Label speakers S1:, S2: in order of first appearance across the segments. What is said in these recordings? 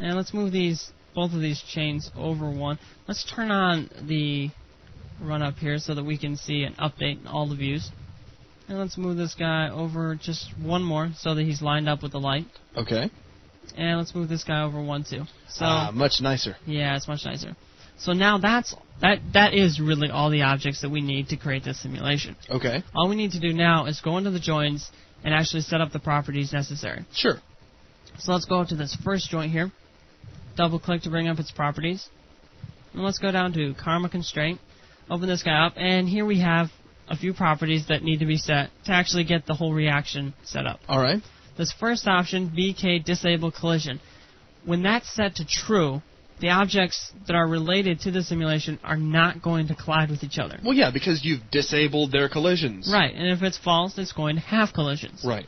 S1: And let's move both of these chains over one. Let's turn on the run up here so that we can see an update in all the views. And let's move this guy over just one more so that he's lined up with the light.
S2: Okay.
S1: And let's move this guy over one too. So
S2: much nicer.
S1: Yeah, it's much nicer. So now that is really all the objects that we need to create this simulation.
S2: Okay.
S1: All we need to do now is go into the joins and actually set up the properties necessary.
S2: Sure.
S1: So let's go to this first joint here. Double click to bring up its properties. And let's go down to Karma Constraint. Open this guy up, and here we have a few properties that need to be set to actually get the whole reaction set up.
S2: All right.
S1: This first option, BK Disable Collision. When that's set to true, the objects that are related to the simulation are not going to collide with each other.
S2: Well, yeah, because you've disabled their collisions.
S1: Right, and if it's false, it's going to have collisions.
S2: Right.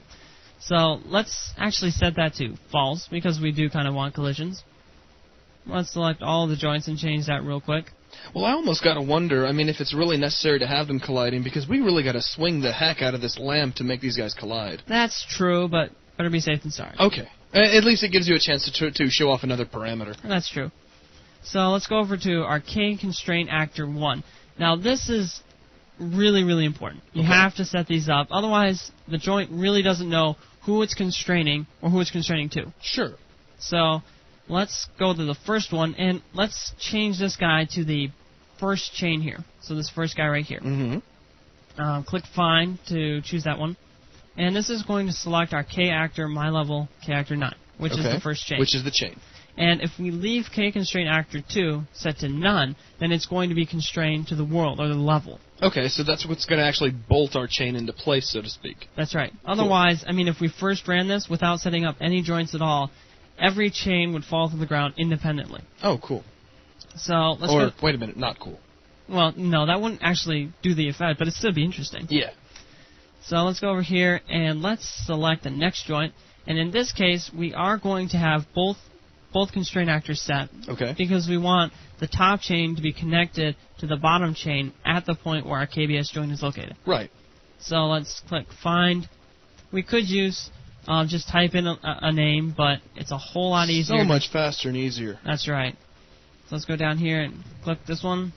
S1: So let's actually set that to false, because we do kind of want collisions. Let's select all the joints and change that real quick.
S2: Well, I almost got to wonder, I mean, if it's really necessary to have them colliding, because we really got to swing the heck out of this lamp to make these guys collide.
S1: That's true, but better be safe than sorry.
S2: Okay. At least it gives you a chance to show off another parameter.
S1: That's true. So let's go over to Arcade Constraint Actor 1. Now, this is really, really important. You have to set these up. Otherwise, the joint really doesn't know who it's constraining or who it's constraining to.
S2: Sure.
S1: So let's go to the first one, and let's change this guy to the first chain here. So this first guy right here.
S2: Mm-hmm.
S1: Click Find to choose that one. And this is going to select our K-Actor, My Level, K-Actor 9, which is the first chain.
S2: Which is the chain.
S1: And if we leave K-Constraint Actor 2 set to none, then it's going to be constrained to the world, or the level.
S2: Okay, so that's what's going to actually bolt our chain into place, so to speak.
S1: That's right. Otherwise, I mean, if we first ran this without setting up any joints at all, every chain would fall to the ground independently.
S2: Oh, cool.
S1: So let's
S2: wait a minute, not cool.
S1: Well, no, that wouldn't actually do the effect, but it'd still be interesting.
S2: Yeah.
S1: So let's go over here, and let's select the next joint. And in this case, we are going to have both constraint actors set.
S2: Okay.
S1: Because we want the top chain to be connected to the bottom chain at the point where our KBS joint is located.
S2: Right.
S1: So let's click Find. We could use just type in a name, but it's a whole lot easier.
S2: So much faster and easier.
S1: That's right. So let's go down here and click this one.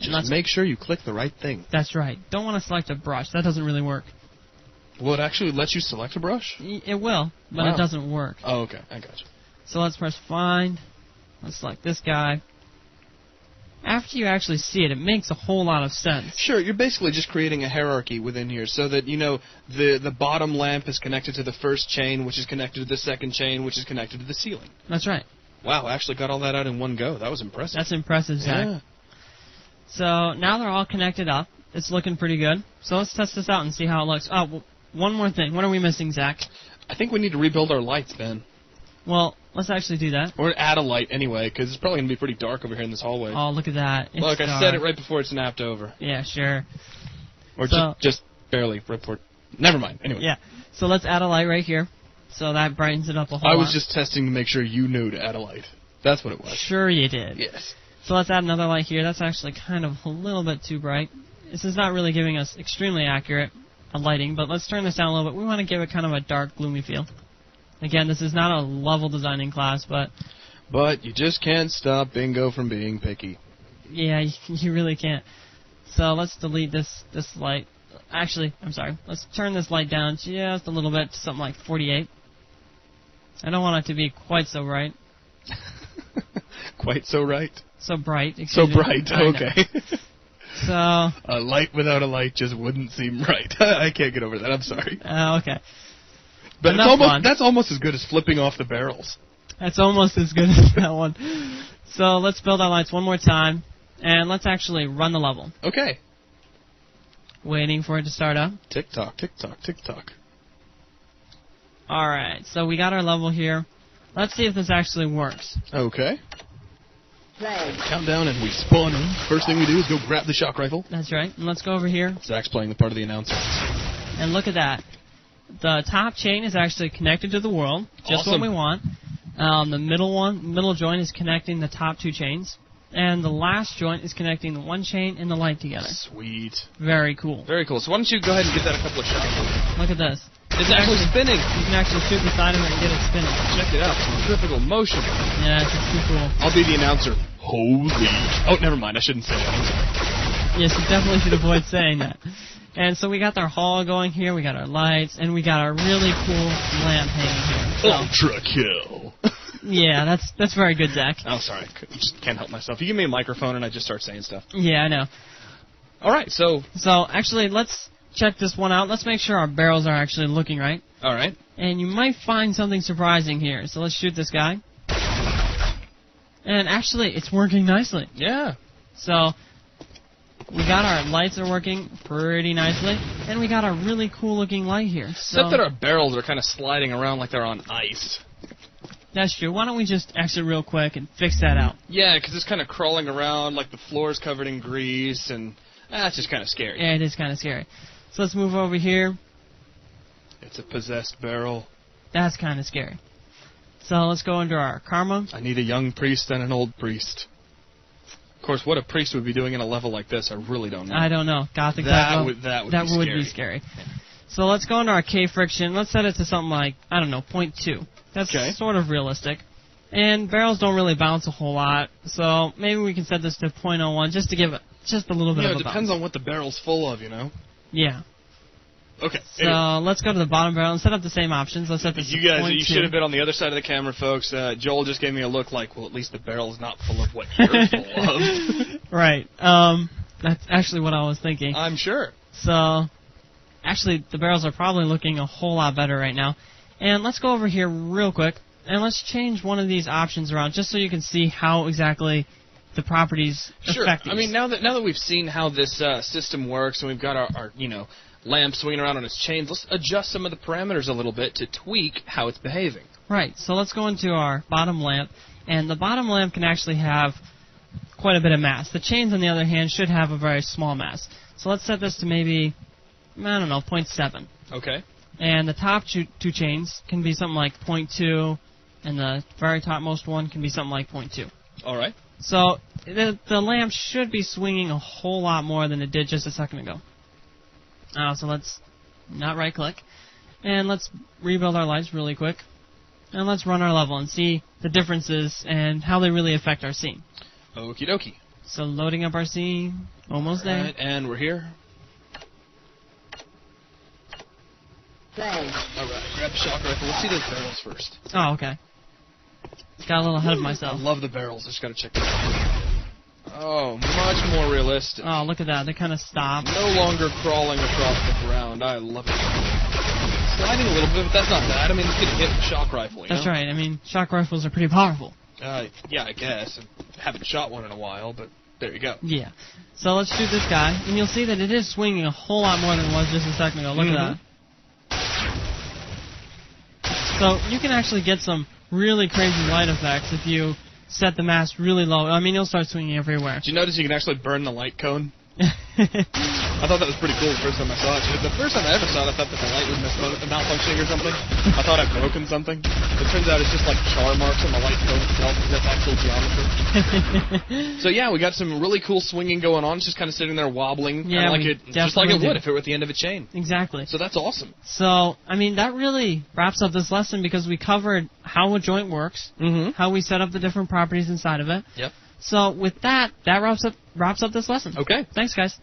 S2: Just make sure you click the right thing.
S1: That's right. Don't want to select a brush. That doesn't really work.
S2: Will it actually let you select a brush?
S1: It will, but it doesn't work.
S2: Oh, okay. I got you.
S1: So let's press Find. Let's select this guy. After you actually see it, it makes a whole lot of sense.
S2: Sure, you're basically just creating a hierarchy within here so that, you know, the bottom lamp is connected to the first chain, which is connected to the second chain, which is connected to the ceiling.
S1: That's right.
S2: Wow, I actually got all that out in one go. That was impressive.
S1: That's impressive, Zach.
S2: Yeah.
S1: So now they're all connected up. It's looking pretty good. So let's test this out and see how it looks. Oh, well, one more thing. What are we missing, Zach?
S2: I think we need to rebuild our lights, Ben.
S1: Well, let's actually do that.
S2: Or add a light anyway, because it's probably going to be pretty dark over here in this hallway.
S1: Oh, look at that. It's
S2: Look, I
S1: dark.
S2: said it right before it snapped over.
S1: Yeah, sure.
S2: Or just barely report. Never mind. Anyway.
S1: Yeah. So let's add a light right here. So that brightens it up a whole lot.
S2: I was just testing to make sure you knew to add a light. That's what it was.
S1: Sure you did.
S2: Yes.
S1: So let's add another light here. That's actually kind of a little bit too bright. This is not really giving us extremely accurate lighting, but let's turn this down a little bit. We want to give it kind of a dark, gloomy feel. Again, this is not a level designing class, but...
S2: But you just can't stop Bingo from being picky.
S1: Yeah, you really can't. So let's delete this light. Actually, I'm sorry. Let's turn this light down just a little bit to something like 48. I don't want it to be quite so bright.
S2: Quite so right?
S1: So bright.
S2: So bright, okay.
S1: So...
S2: A light without a light just wouldn't seem right. I can't get over that, I'm sorry.
S1: Okay.
S2: But that's almost as good as flipping off the barrels.
S1: That's almost as good as that one. So let's build our lights one more time, and let's actually run the level.
S2: Okay.
S1: Waiting for it to start up.
S2: Tick-tock, tick-tock, tick-tock.
S1: Alright, so we got our level here. Let's see if this actually works.
S2: Okay.
S3: Play.
S2: Countdown and we spawn in. First thing we do is go grab the shock rifle.
S1: That's right. And let's go over here.
S2: Zach's playing the part of the announcer.
S1: And look at that. The top chain is actually connected to the world, just
S2: awesome.
S1: what we want. The middle joint is connecting the top two chains. And the last joint is connecting the one chain and the light together.
S2: Sweet.
S1: Very cool.
S2: Very cool. So why don't you go ahead and give that a couple of shots.
S1: Look at this.
S2: It's actually spinning.
S1: You can actually shoot beside him and get it spinning.
S2: Check it out. Centrifugal motion.
S1: Yeah, it's too cool.
S2: I'll be the announcer. Holy. Oh, never mind. I shouldn't say that. I'm sorry.
S1: Yes, you definitely should avoid saying that. And so we got our hall going here, we got our lights, and we got our really cool lamp hanging here. So,
S2: Ultra kill.
S1: yeah, that's very good, Zach.
S2: Oh, sorry. I just can't help myself. You give me a microphone and I just start saying stuff.
S1: Yeah, I know.
S2: All right, so
S1: actually, let's check this one out. Let's make sure our barrels are actually looking right.
S2: all right.
S1: And you might find something surprising here. So let's shoot this guy. And actually, it's working nicely.
S2: Yeah.
S1: So we got our lights are working pretty nicely, and we got a really cool looking light here. So
S2: Except that our barrels are kind of sliding around like they're on ice.
S1: that's true. Why don't we just exit real quick and fix that out?
S2: Yeah, because it's kind of crawling around like the floor's covered in grease, and that's just kind of scary.
S1: Yeah, it is kind of scary. So let's move over here.
S2: It's a possessed barrel.
S1: That's kind of scary. So let's go into our karma.
S2: I need a young priest and an old priest. Of course, what a priest would be doing in a level like this, I really don't know.
S1: I don't know. Gothic
S2: That
S1: level,
S2: would
S1: be scary. So let's go into our K friction. Let's set it to something like, I don't know, 0.2. That's
S2: Okay.
S1: sort of realistic. And barrels don't really bounce a whole lot, so maybe we can set this to 0.01 just to give it just a little bit
S2: Yeah,
S1: of
S2: it
S1: a
S2: depends
S1: bounce.
S2: on what the barrel's full of, you know?
S1: Yeah.
S2: Okay.
S1: So let's go to the bottom barrel and set up the same options. Let's set this
S2: You
S1: to
S2: guys,
S1: 0.2.
S2: you should have been on the other side of the camera, folks. Joel just gave me a look like, well, at least the barrel's not full of what you're full of.
S1: Right. That's actually what I was thinking.
S2: I'm sure.
S1: So, actually, the barrels are probably looking a whole lot better right now. And let's go over here real quick, and let's change one of these options around just so you can see how exactly the properties
S2: Sure.
S1: affect these.
S2: I mean, now that we've seen how this system works and we've got our lamp swinging around on its chains, let's adjust some of the parameters a little bit to tweak how it's behaving.
S1: Right, so let's go into our bottom lamp, and the bottom lamp can actually have quite a bit of mass. The chains, on the other hand, should have a very small mass. So let's set this to maybe, I don't know, 0.7.
S2: Okay.
S1: And the top two chains can be something like 0.2, and the very topmost one can be something like 0.2.
S2: All right.
S1: So the lamp should be swinging a whole lot more than it did just a second ago. So let's not right-click. And let's rebuild our lights really quick. And let's run our level and see the differences and how they really affect our scene.
S2: Okie dokie.
S1: So loading up our scene. Almost
S2: All
S1: there.
S2: right, and we're here.
S3: Play.
S2: All right, grab the shock rifle. Let's see those barrels first.
S1: Oh, okay. Got a little ahead of
S2: I
S1: myself.
S2: love the barrels. I just got to check them out. Oh, much more realistic.
S1: Oh, look at that. They kind of stop.
S2: No longer crawling across the ground. I love it. Sliding a little bit, but that's not bad. I mean, it's getting hit with a shock rifle, you
S1: That's
S2: know?
S1: right. I mean, shock rifles are pretty powerful.
S2: Yeah, I guess. I haven't shot one in a while, but there you go.
S1: Yeah. So let's shoot this guy, and you'll see that it is swinging a whole lot more than it was just a second ago. Look at that. So you can actually get some really crazy light effects if you set the mass really low. I mean, you'll start swinging everywhere.
S2: Did you notice you can actually burn the light cone? I thought that was pretty cool the first time I saw it. The first time I ever saw it, I thought that the light was malfunctioning or something. I thought I'd broken something. It turns out it's just like char marks on the light cone itself. That's actual geometry. So yeah, we got some really cool swinging going on. It's just kind of sitting there wobbling,
S1: Yeah,
S2: like
S1: we
S2: it, just like it
S1: definitely
S2: would
S1: do.
S2: if it were at the end of a chain.
S1: Exactly.
S2: So that's awesome.
S1: So, I mean, that really wraps up this lesson because we covered how a joint works, how we set up the different properties inside of it.
S2: Yep.
S1: So with that wraps up this lesson.
S2: Okay.
S1: Thanks, guys.